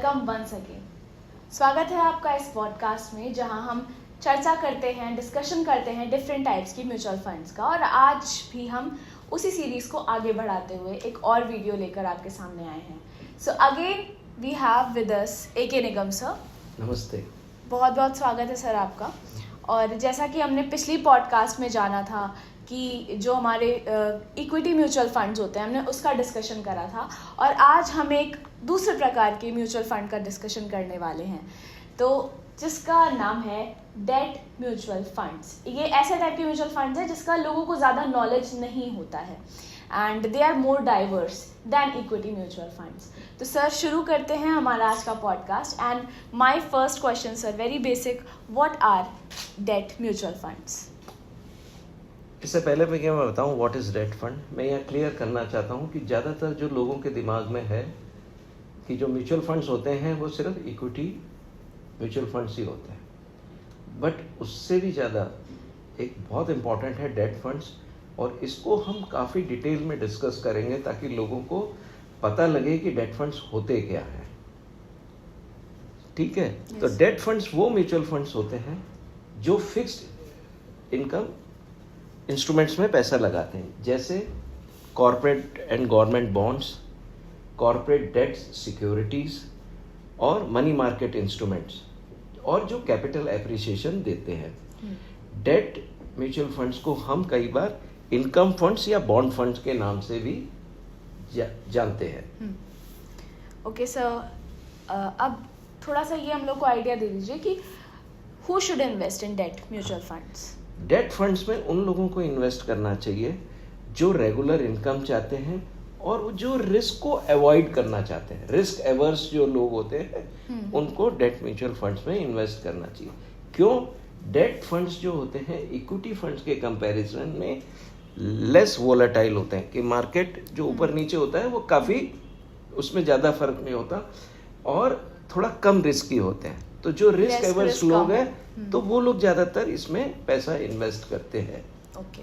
Welcome once again. स्वागत है आपका इस पॉडकास्ट में जहां हम चर्चा करते हैं, डिस्कशन करते हैं डिफरेंट टाइप्स की म्यूचुअल फंड्स का। और आज भी हम उसी सीरीज़ को आगे बढ़ाते हुए एक और वीडियो लेकर आपके सामने आए हैं। So again we have with us AK Nigam sir. नमस्ते। बहुत बहुत स्वागत है सर आपका। और जैसा कि हमने पिछली पॉडकास्ट में जाना था कि जो हमारे इक्विटी म्यूचुअल फंड्स होते हैं, हमने उसका डिस्कशन करा था। और आज हम एक दूसरे प्रकार के म्यूचुअल फंड का डिस्कशन करने वाले हैं, तो जिसका नाम है डेट म्यूचुअल फंड्स। ये ऐसे टाइप के म्यूचुअल फंड्स हैं जिसका लोगों को ज़्यादा नॉलेज नहीं होता है and they are more diverse than equity mutual funds. तो सर शुरू करते हैं हमारा आज का podcast. And my first question sir, very basic, what are debt mutual funds? इससे पहले मैं बताऊं व्हाट इज़ डेट फंड, मैं यह क्लियर करना चाहता हूं कि ज़्यादातर जो लोगों के दिमाग में है कि जो म्यूचुअल फंड्स होते हैं वो सिर्फ इक्विटी म्यूचुअल फंड्स ही होते हैं, बट उससे भी ज़्यादा एक बहुत इम्पॉर्टेंट है डेट फंड्स। और इसको हम काफ़ी डिटेल में डिस्कस करेंगे ताकि लोगों को पता लगे कि डेट फंड्स होते क्या हैं। ठीक है? तो डेट फंड्स वो म्यूचुअल फंड्स होते हैं जो फिक्स्ड इनकम इंस्ट्रूमेंट्स में पैसा लगाते हैं, जैसे corporate and government bonds, corporate debt securities और मनी मार्केट इंस्ट्रूमेंट्स, और जो कैपिटल एप्रिसिएशन देते हैं। डेट म्यूचुअल फंड्स को हम कई बार इनकम फंड्स या बॉन्ड फंड्स के नाम से भी जानते हैं। ओके सर, अब थोड़ा सा ये हम लोग को आइडिया दे दीजिए कि who should invest in date mutual funds? Date funds में उन लोगों को इन्वेस्ट करना चाहिए जो रेगुलर इनकम चाहते हैं और जो रिस्क को अवॉइड करना चाहते हैं। रिस्क एवर्स जो लोग होते हैं उनको डेट म्यूचुअल फंड्स में इन्वेस्ट करना चाहिए। क्यों? डेट फंड्स जो होते हैं इक्विटी फंड्स के कंपैरिजन में लेस वोलेटाइल होते हैं, कि मार्केट जो ऊपर नीचे होता है वो काफ़ी, उसमें ज़्यादा फर्क नहीं होता, और थोड़ा कम रिस्की होते हैं। तो जो रिस्क एवर्स लोग हैं तो वो लोग ज़्यादातर इसमें पैसा इन्वेस्ट करते हैं। ओके।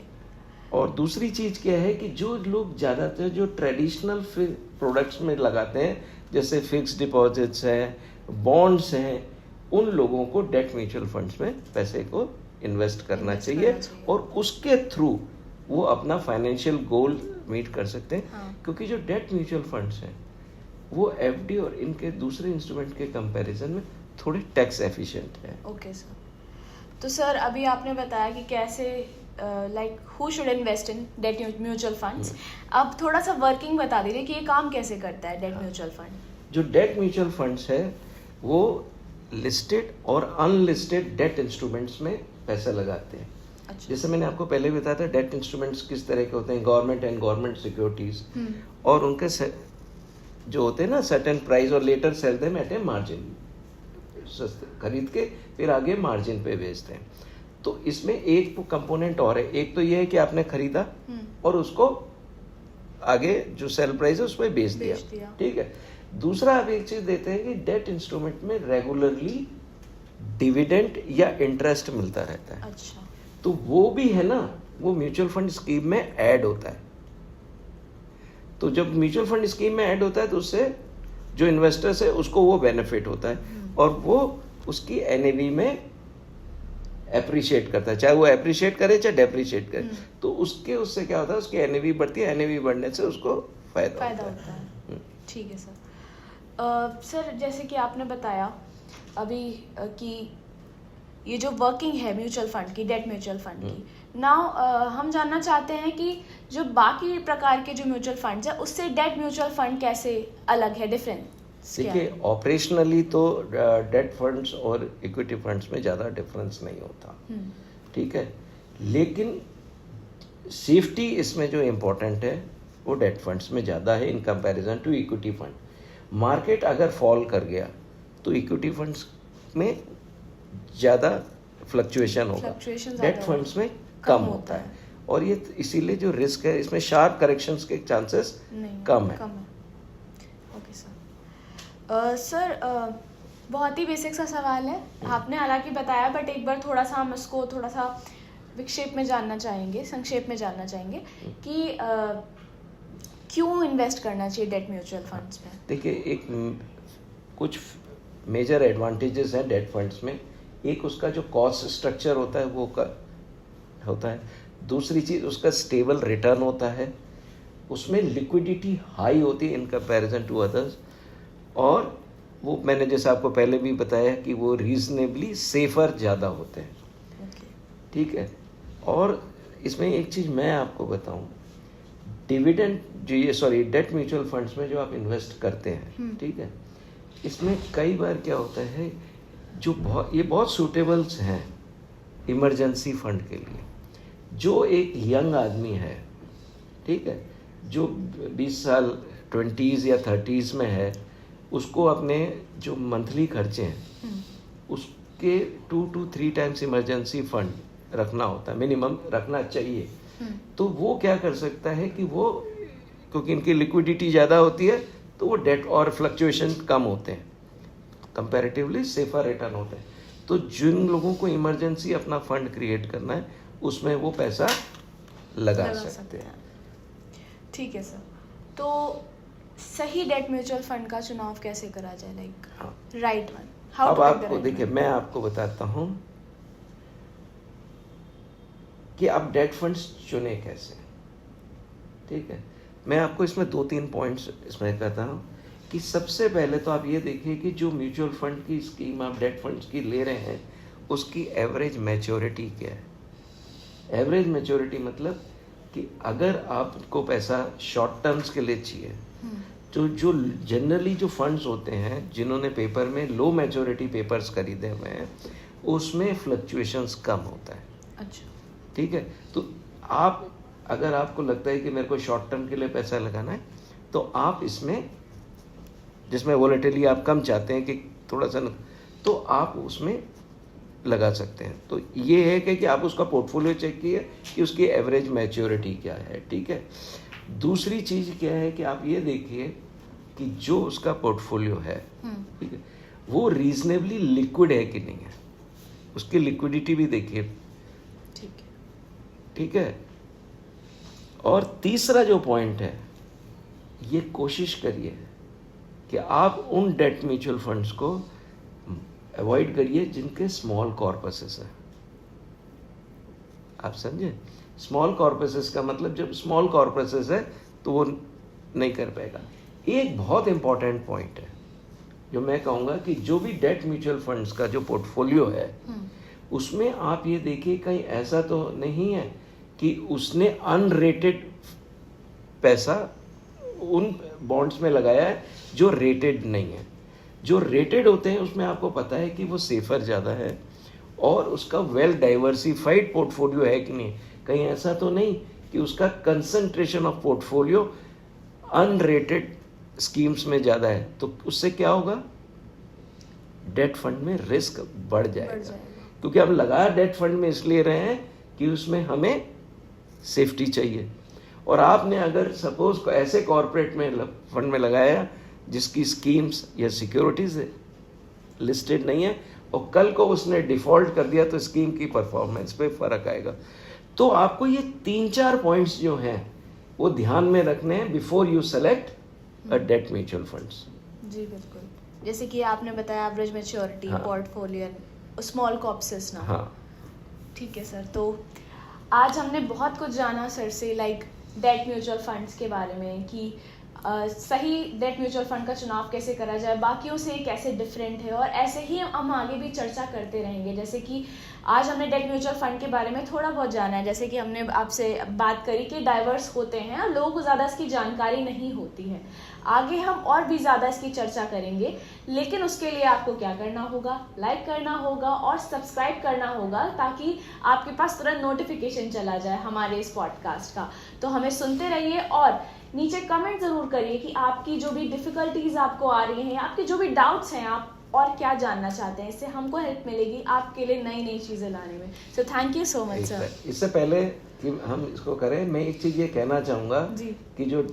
और दूसरी चीज़ क्या है कि जो लोग ज़्यादातर जो ट्रेडिशनल प्रोडक्ट्स में लगाते हैं, जैसे फिक्स्ड डिपॉजिट्स हैं, बॉन्ड्स हैं, उन लोगों को डेट म्यूचुअल फंड्स में पैसे को इन्वेस्ट करना चाहिए और उसके थ्रू वो अपना फाइनेंशियल गोल मीट कर सकते हैं। क्योंकि जो डेट म्यूचुअल फंड्स हैं वो FD और इनके दूसरे इंस्ट्रूमेंट के कंपैरिजन में थोड़े टैक्स एफिशिएंट है। ओके सर, तो सर अभी आपने बताया कि कैसे like who should invest in date mutual funds. अब थोड़ा सा वर्किंग बता दीजिए कि ये काम कैसे करता है डेट म्यूचुअल फंड? जो डेट म्यूचुअल फंड्स है वो लिस्टेड और अनलिस्टेड डेट इंस्ट्रूमेंट्स में पैसा लगाते हैं। अच्छा। जैसे मैंने आपको पहले बताया था डेट इंस्ट्रूमेंट्स किस तरह के होते हैं, गवर्नमेंट एंड गवर्नमेंट सिक्योरिटीज, और उनके जो होते हैं ना सर्टेन प्राइस, और later sell them at a margin, खरीद के फिर आगे मार्जिन पे बेचते हैं। तो इसमें एक कंपोनेंट और है, एक तो ये है कि आपने खरीदा और उसको आगे जो सेल प्राइस है उस पर बेच दिया। ठीक है। दूसरा आप एक चीज देते हैं कि डेट इंस्ट्रूमेंट में रेगुलरली डिविडेंड या इंटरेस्ट मिलता रहता है। अच्छा। तो वो भी है ना, वो म्यूचुअल फंड स्कीम में ऐड होता है। तो जब म्यूचुअल फंड स्कीम में ऐड होता है तो उससे जो इन्वेस्टर्स है उसको वो बेनिफिट होता है और वो उसकी NAV में एप्रिशिएट करता है, चाहे वो एप्रिशिएट करे चाहे डेप्रिशिएट करे। तो उससे क्या होता है, उसकी NAV बढ़ती है, NAV बढ़ने से उसको फायदा होता है। ठीक है सर। सर जैसे कि आपने बताया अभी कि ये जो वर्किंग है म्यूचुअल फंड की, डेट म्यूचुअल फंड की, नाउ हम जानना चाहते हैं कि जो बाकी प्रकार के जो म्यूचुअल फंड्स है उससे डेट म्यूचुअल फंड कैसे अलग है, डिफरेंट? देखिए, ऑपरेशनली तो डेट फंड्स और इक्विटी फंड्स में ज़्यादा डिफरेंस नहीं होता। ठीक है। लेकिन सेफ्टी इसमें जो इम्पोर्टेंट है वो डेट फंड्स में ज़्यादा है in comparison to equity fund. Market अगर फॉल कर गया तो इक्विटी फंड्स में ज़्यादा फ्लक्चुएशन होगा, डेट फंड्स में कम होता है। और ये इसीलिए जो रिस्क है इसमें शार्प करेक्शंस के चांसेस कम है। Okay sir. सर बहुत ही बेसिक सा सवाल है, आपने हालांकि बताया, बट एक बार थोड़ा सा हम इसको थोड़ा सा विक्षेप में जानना चाहेंगे, संक्षेप में जानना चाहेंगे कि क्यों इन्वेस्ट करना चाहिए डेट म्यूचुअल फंड्स में? देखिए, एक कुछ मेजर एडवांटेजेस हैं डेट फंड्स में। एक उसका जो कॉस्ट स्ट्रक्चर होता है वो होता है। दूसरी चीज़ उसका स्टेबल रिटर्न होता है, उसमें लिक्विडिटी हाई होती है इन कंपैरिजन टू अदर्स, और वो मैंने जैसे आपको पहले भी बताया कि वो रीजनेबली सेफर ज़्यादा होते हैं। ठीक है। और इसमें एक चीज़ मैं आपको बताऊं, डिविडेंड जो ये डेट म्यूचुअल फंड्स में जो आप इन्वेस्ट करते हैं, ठीक है, इसमें कई बार क्या होता है जो ये बहुत सूटेबल्स हैं इमरजेंसी फंड के लिए। जो एक यंग आदमी है, ठीक है, जो 20 साल 20s या 30s में है, उसको अपने जो मंथली खर्चे हैं उसके 2 to 3 टाइम्स इमरजेंसी फंड रखना होता है, मिनिमम रखना चाहिए। तो वो क्या कर सकता है कि वो, क्योंकि इनकी लिक्विडिटी ज़्यादा होती है तो वो डेट और फ्लक्चुएशन कम होते हैं, कंपैरेटिवली सेफर रिटर्न होते हैं। तो जिन लोगों को इमरजेंसी अपना फंड क्रिएट करना है उसमें वो पैसा लगा सकते हैं। ठीक है सर। तो सही डेट म्यूचुअल फंड का चुनाव कैसे करा जाए, लाइक राइट वन? अब आपको देखिए, मैं आपको बताता हूँ कि आप डेट फंड्स चुने कैसे। ठीक है, मैं आपको इसमें 2-3 पॉइंट्स इसमें कहता हूँ कि सबसे पहले तो आप ये देखिए कि जो म्यूचुअल फंड की स्कीम आप डेट फंड्स की ले रहे हैं उसकी एवरेज मैच्योरिटी क्या है। एवरेज मैच्योरिटी मतलब कि अगर आपको पैसा शॉर्ट टर्म्स के लिए चाहिए, तो जो जनरली जो फंड्स होते हैं जिन्होंने पेपर में लो मैच्योरिटी पेपर्स खरीदे हुए हैं उसमें फ्लक्चुएशंस कम होता है। अच्छा, ठीक है। तो आप, अगर आपको लगता है कि मेरे को शॉर्ट टर्म के लिए पैसा लगाना है तो आप इसमें, जिसमें वोलेटिलिटी आप कम चाहते हैं कि थोड़ा सा, तो आप उसमें लगा सकते हैं। तो ये है कि आप उसका पोर्टफोलियो चेक कीजिए कि उसकी एवरेज मैच्योरिटी क्या है। ठीक है। दूसरी चीज़ क्या है कि आप ये देखिए कि जो उसका पोर्टफोलियो है, ठीक है, वो रीजनेबली लिक्विड है कि नहीं है, उसकी लिक्विडिटी भी देखिए। ठीक है, ठीक है। और तीसरा जो पॉइंट है, ये कोशिश करिए कि आप उन डेट म्यूचुअल फंड्स को अवॉइड करिए जिनके स्मॉल कॉर्पसेस है। आप समझे? स्मॉल कॉर्पसेस का मतलब जब स्मॉल कॉर्पसेस है तो वो नहीं कर पाएगा। एक बहुत इंपॉर्टेंट पॉइंट है जो मैं कहूँगा कि जो भी डेट म्यूचुअल फंड्स का जो पोर्टफोलियो है उसमें आप ये देखिए कहीं ऐसा तो नहीं है कि उसने अनरेटेड पैसा उन बॉन्ड्स में लगाया है जो रेटेड नहीं है। जो रेटेड होते हैं उसमें आपको पता है कि वो सेफर ज़्यादा है और उसका वेल डाइवर्सिफाइड पोर्टफोलियो है कि नहीं। कहीं ऐसा तो नहीं कि उसका concentration of portfolio unrated schemes में ज़्यादा है, तो उससे क्या होगा, डेट फंड में रिस्क बढ़ जाएगा। क्योंकि हम लगा डेट फंड में इसलिए रहे हैं कि उसमें हमें सेफ्टी चाहिए। और आपने अगर सपोज ऐसे कॉर्पोरेट में फंड में लगाया जिसकी स्कीम्स या सिक्योरिटीज लिस्टेड नहीं है और कल को उसने डिफॉल्ट कर दिया तो स्कीम की परफॉर्मेंस पे फर्क आएगा। तो आपको ये 3-4 पॉइंट्स जो हैं वो ध्यान में रखने हैं before you select a debt mutual funds. जी बिल्कुल, जैसे कि आपने बताया average maturity, portfolio, small corpuses ना। हाँ ठीक है सर। तो आज हमने बहुत कुछ जाना सर से, लाइक डेट म्यूचुअल फंड्स के बारे में कि सही डेट म्यूचुअल फंड का चुनाव कैसे करा जाए, बाकियों से कैसे डिफरेंट है, और ऐसे ही हम आगे भी चर्चा करते रहेंगे। जैसे कि आज हमने डेट म्यूचुअल फंड के बारे में थोड़ा बहुत जाना है, जैसे कि हमने आपसे बात करी कि डाइवर्स होते हैं और लोगों को ज़्यादा इसकी जानकारी नहीं होती है। आगे हम और भी ज़्यादा इसकी चर्चा करेंगे, लेकिन उसके लिए आपको क्या करना होगा, लाइक करना होगा और सब्सक्राइब करना होगा ताकि आपके पास तुरंत नोटिफिकेशन चला जाए हमारे इस पॉडकास्ट का। तो हमें सुनते रहिए और नीचे कमेंट ज़रूर करिए कि आपकी जो भी डिफ़िकल्टीज़ आपको आ रही हैं, आपके जो भी डाउट्स हैं, आप और क्या जानना चाहते हैं। इससे हमको हेल्प मिलेगी आपके लिए नई नई चीज़ें लाने में। So thank you so much sir. इससे पहले कि हम इसको करें, मैं एक चीज़ ये कहना चाहूँगा कि जो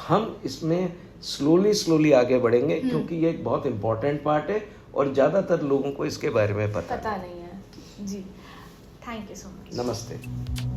हम इसमें स्लोली आगे बढ़ेंगे क्योंकि ये एक बहुत इम्पोर्टेंट पार्ट है और ज़्यादातर लोगों को इसके बारे में पता नहीं है। जी, थैंक यू सो मच। नमस्ते।